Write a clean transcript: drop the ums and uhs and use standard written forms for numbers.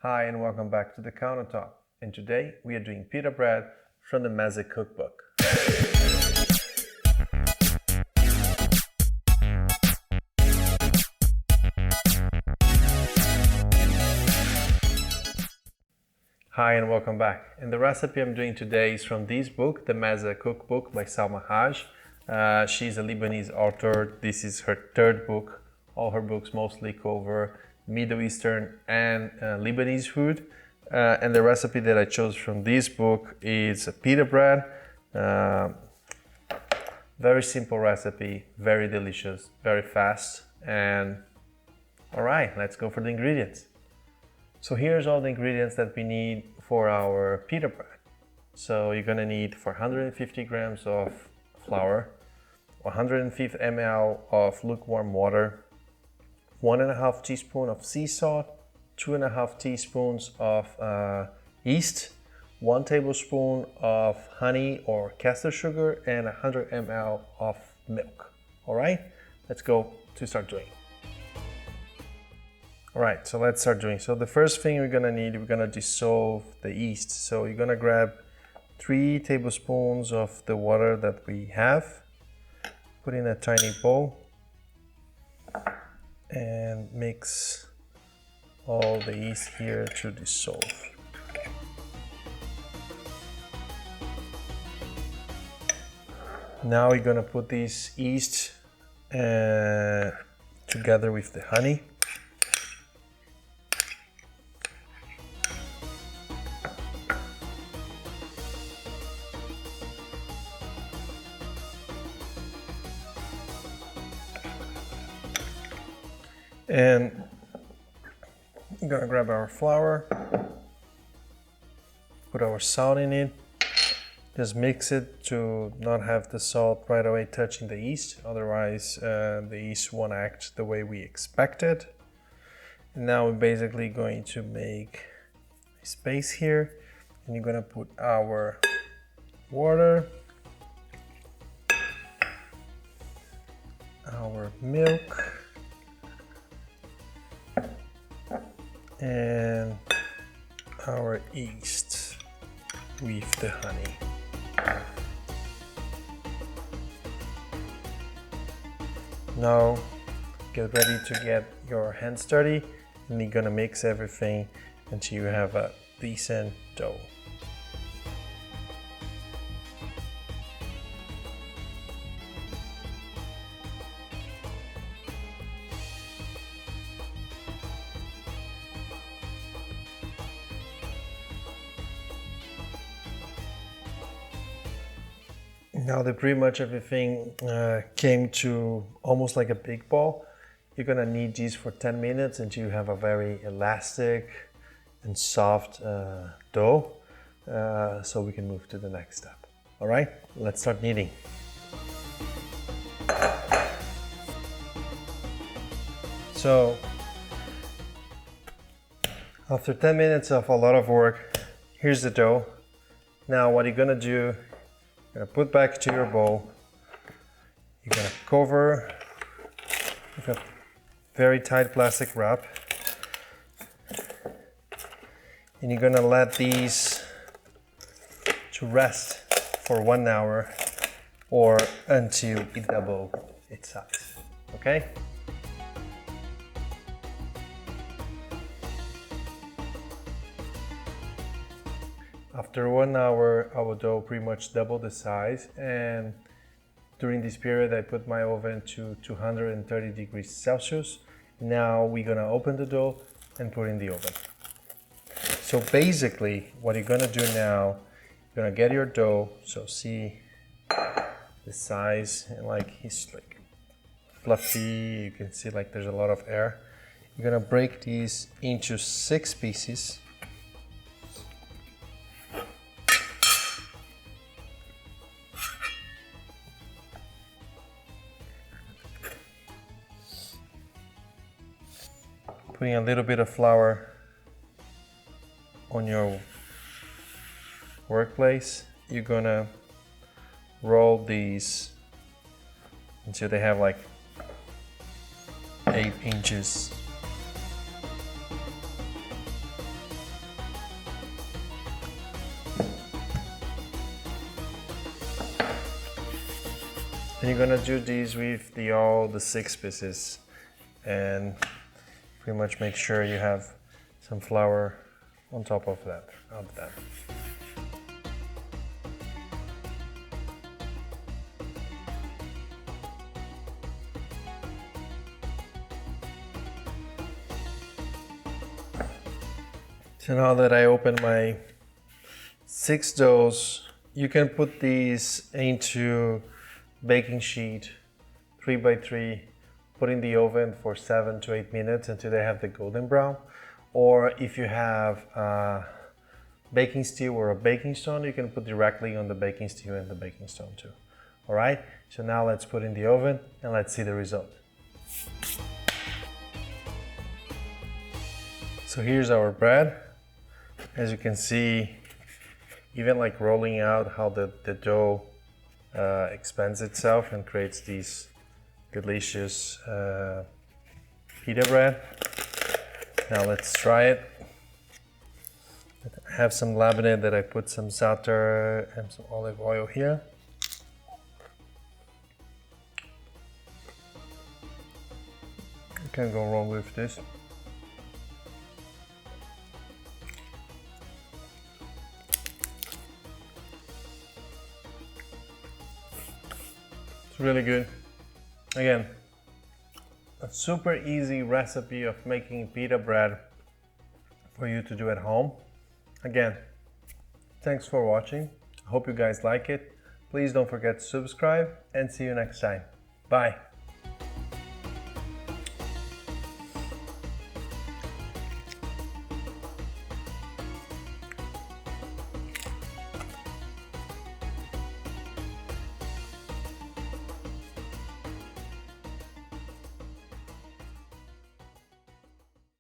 Hi and welcome back to the countertop, and today we are doing pita bread from the MEZZE cookbook. Hi and welcome back, and the recipe I'm doing today is from this book, the MEZZE Cookbook by Salma Hage. She's a Lebanese author. This is her third book. All her books mostly cover Middle Eastern and Lebanese food. And the recipe that I chose from this book is a pita bread. Very simple recipe, very delicious, very fast. And all right, let's go for the ingredients. So here's all the ingredients that we need for our pita bread. So you're gonna need 450 grams of flour, 150 ml of lukewarm water, 1.5 teaspoons of sea salt, 2.5 teaspoons of yeast, 1 tablespoon of honey or castor sugar, and 100 ml of milk. All right, let's go to start doing. All right, so let's start doing. So the first thing we're gonna dissolve the yeast. So you're gonna grab 3 tablespoons of the water that we have, put in a tiny bowl, and mix all the yeast here to dissolve. Now we're gonna put this yeast together with the honey. And we're gonna grab our flour, put our salt in it, just mix it to not have the salt right away touching the yeast, otherwise the yeast won't act the way we expected. And now we're basically going to make a space here, and you're gonna put our water, our milk, and our yeast with the honey. Now get ready to get your hands dirty, and you're gonna mix everything until you have a decent dough. Now that pretty much everything came to almost like a big ball, you're gonna knead these for 10 minutes until you have a very elastic and soft dough, so we can move to the next step. All right, let's start kneading. So after 10 minutes of a lot of work, here's the dough. Now what you're gonna do, you're gonna put back to your bowl. You're gonna cover with a very tight plastic wrap, and you're gonna let these to rest for 1 hour or until it doubles its size. Okay? After 1 hour, our dough pretty much doubled the size, and during this period I put my oven to 230 degrees Celsius. Now we're gonna open the dough and put in the oven. So basically what you're gonna do now, you're gonna get your dough, so see the size, and like it's like fluffy, you can see like there's a lot of air. You're gonna break these into 6 pieces. Putting a little bit of flour on your workplace, you're gonna roll these until they have like 8 inches. And you're gonna do these with all the 6 pieces, and pretty much make sure you have some flour on top of that. So now that I opened my 6 doughs, you can put these into baking sheet 3 by 3, put in the oven for 7 to 8 minutes until they have the golden brown. Or if you have a baking steel or a baking stone, you can put directly on the baking steel and the baking stone too. All right, so now let's put in the oven and let's see the result. So here's our bread. As you can see, even like rolling out, how the dough expands itself and creates these delicious pita bread. Now let's try it. I have some labneh that I put some za'atar and some olive oil here. You can't go wrong with this. It's really good. Again, a super easy recipe of making pita bread for you to do at home. Again, thanks for watching. I hope you guys like it. Please don't forget to subscribe and see you next time. Bye.